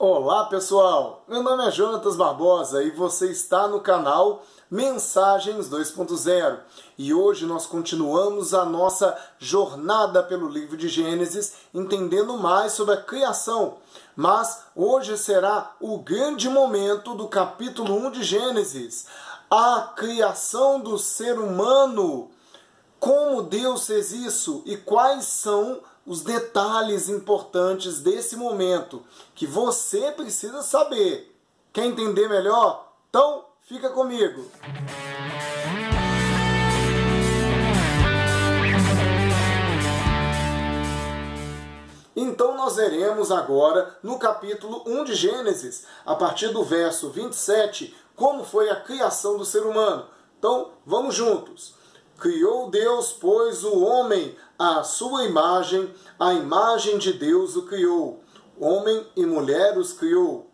Olá pessoal, meu nome é Jonatas Barbosa e você está no canal Mensagens 2.0 e hoje nós continuamos a nossa jornada pelo livro de Gênesis, entendendo mais sobre a criação. Mas hoje será o grande momento do capítulo 1 de Gênesis, a criação do ser humano. Como Deus fez isso e quais são os detalhes importantes desse momento que você precisa saber. Quer entender melhor? Então, fica comigo. Então nós veremos agora no capítulo 1 de Gênesis, a partir do verso 27, como foi a criação do ser humano. Então, vamos juntos. Criou Deus, pois, o homem à sua imagem, a imagem de Deus o criou. Homem e mulher os criou.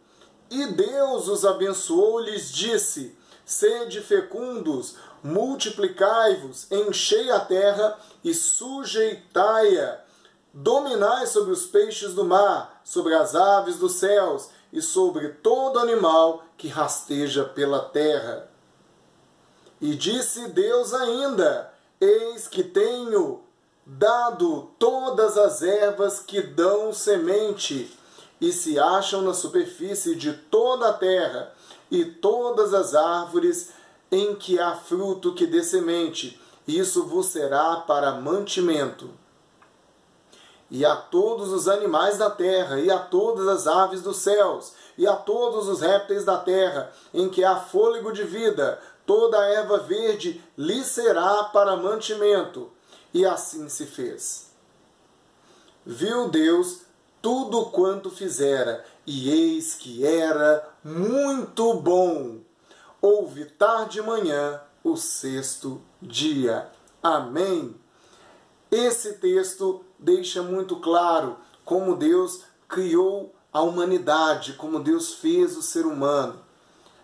E Deus os abençoou e lhes disse: sede fecundos, multiplicai-vos, enchei a terra e sujeitai-a. Dominai sobre os peixes do mar, sobre as aves dos céus e sobre todo animal que rasteja pela terra. E disse Deus ainda: eis que tenho dado todas as ervas que dão semente, e se acham na superfície de toda a terra, e todas as árvores em que há fruto que dê semente, isso vos será para mantimento. E a todos os animais da terra, e a todas as aves dos céus, e a todos os répteis da terra, em que há fôlego de vida, toda a erva verde lhe será para mantimento. E assim se fez. Viu Deus tudo quanto fizera, e eis que era muito bom. Houve tarde e manhã o sexto dia. Amém. Esse texto deixa muito claro como Deus criou a humanidade, como Deus fez o ser humano.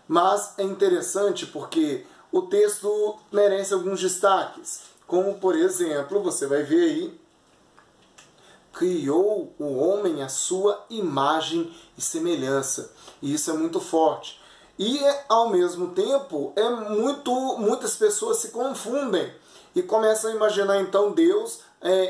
Mas é interessante porque o texto merece alguns destaques. Como, por exemplo, você vai ver aí, criou o homem à sua imagem e semelhança. E isso é muito forte. E, ao mesmo tempo, muitas pessoas se confundem e começam a imaginar, então, Deus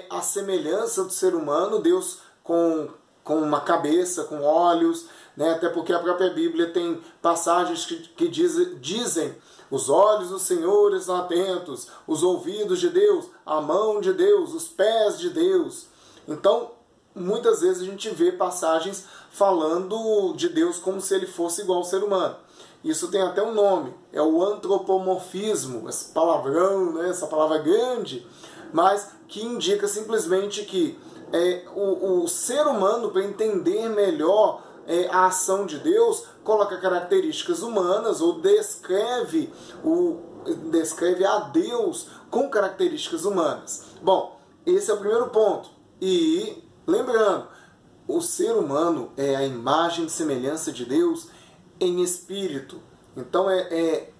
a semelhança do ser humano, Deus com uma cabeça, com olhos, né? Até porque a própria Bíblia tem passagens que dizem: os olhos do Senhor estão atentos, os ouvidos de Deus, a mão de Deus, os pés de Deus. Então, muitas vezes a gente vê passagens falando de Deus como se ele fosse igual ao ser humano. Isso tem até um nome, é o antropomorfismo, esse palavrão, né? Essa palavra grande, mas que indica simplesmente que o ser humano, para entender melhor a ação de Deus, coloca características humanas ou descreve a Deus com características humanas. Bom, esse é o primeiro ponto. E lembrando, o ser humano é a imagem e semelhança de Deus em espírito. Então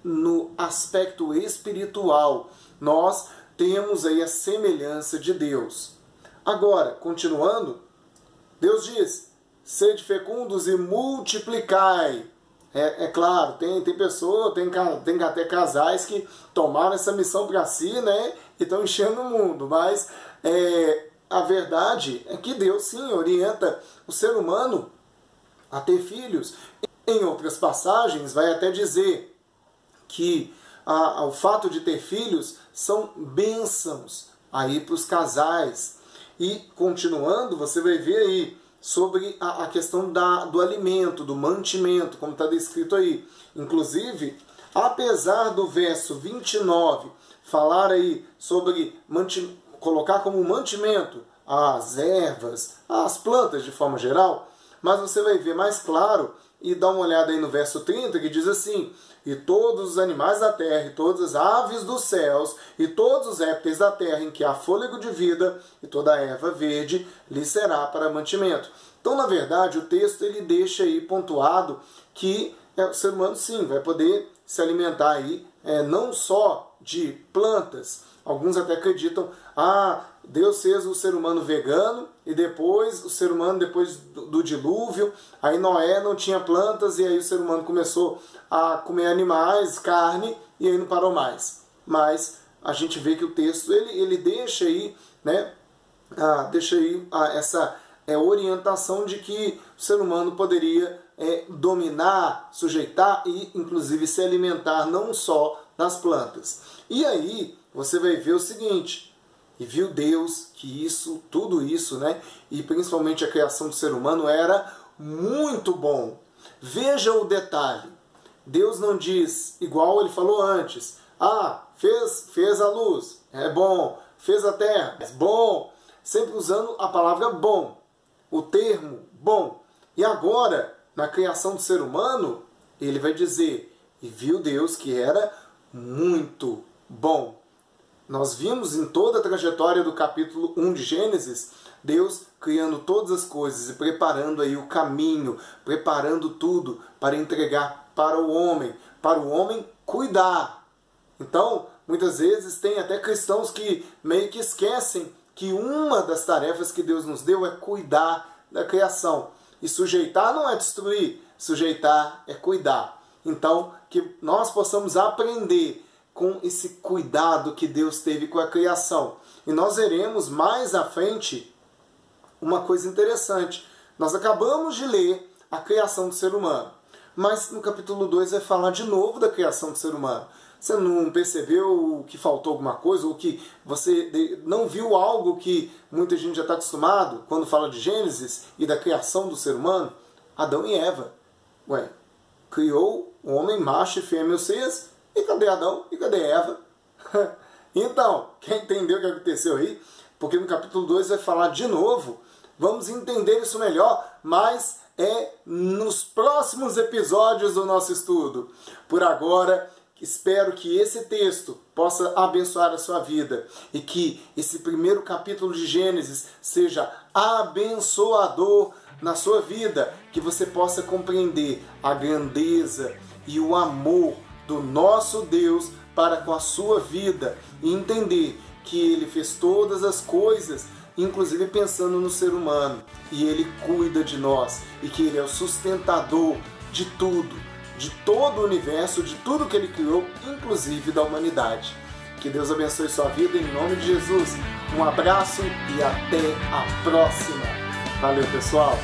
no aspecto espiritual nós temos aí a semelhança de Deus. Agora, continuando, Deus diz: sede fecundos e multiplicai. É claro, tem pessoa, tem até casais que tomaram essa missão para si, né? E estão enchendo o mundo. Mas a verdade é que Deus sim orienta o ser humano a ter filhos. Em outras passagens vai até dizer que o fato de ter filhos são bênçãos aí para os casais. E continuando, você vai ver aí sobre a questão do alimento, do mantimento, como está descrito aí. Inclusive, apesar do verso 29 falar aí sobre colocar como mantimento as ervas, as plantas de forma geral, mas você vai ver mais claro e dá uma olhada aí no verso 30 que diz assim: e todos os animais da terra, e todas as aves dos céus, e todos os répteis da terra em que há fôlego de vida, e toda a erva verde lhe será para mantimento. Então, na verdade, o texto ele deixa aí pontuado que o ser humano sim vai poder se alimentar aí não só de plantas. Alguns até acreditam, Deus fez o ser humano vegano e depois o ser humano, depois do dilúvio, aí Noé não tinha plantas e aí o ser humano começou a comer animais, carne, e aí não parou mais. Mas a gente vê que o texto ele deixa aí, né, essa orientação de que o ser humano poderia dominar, sujeitar e inclusive se alimentar não só das plantas. E aí você vai ver o seguinte: e viu Deus que tudo isso, né, e principalmente a criação do ser humano era muito bom. Veja o detalhe. Deus não diz, igual ele falou antes, fez a luz, é bom, fez a terra, é bom, sempre usando a palavra bom, o termo bom. E agora, na criação do ser humano, ele vai dizer, e viu Deus que era muito bom. Nós vimos em toda a trajetória do capítulo 1 de Gênesis, Deus criando todas as coisas e preparando aí o caminho, preparando tudo para entregar para o homem cuidar. Então, muitas vezes tem até cristãos que meio que esquecem que uma das tarefas que Deus nos deu é cuidar da criação. E sujeitar não é destruir, sujeitar é cuidar. Então, que nós possamos aprender com esse cuidado que Deus teve com a criação. E nós veremos mais à frente uma coisa interessante. Nós acabamos de ler a criação do ser humano, mas no capítulo 2 vai falar de novo da criação do ser humano. Você não percebeu que faltou alguma coisa, ou que você não viu algo que muita gente já está acostumado quando fala de Gênesis e da criação do ser humano? Adão e Eva. Criou o homem, macho e fêmea os seis. E cadê Adão? E cadê Eva? Então, quer entender o que aconteceu aí? Porque no capítulo 2 vai falar de novo. Vamos entender isso melhor, mas nos próximos episódios do nosso estudo. Por agora, espero que esse texto possa abençoar a sua vida e que esse primeiro capítulo de Gênesis seja abençoador na sua vida, que você possa compreender a grandeza e o amor do nosso Deus para com a sua vida e entender que Ele fez todas as coisas, inclusive pensando no ser humano, e Ele cuida de nós, e que Ele é o sustentador de tudo, de todo o universo, de tudo que Ele criou, inclusive da humanidade. Que Deus abençoe sua vida em nome de Jesus. Um abraço e até a próxima. Valeu, pessoal!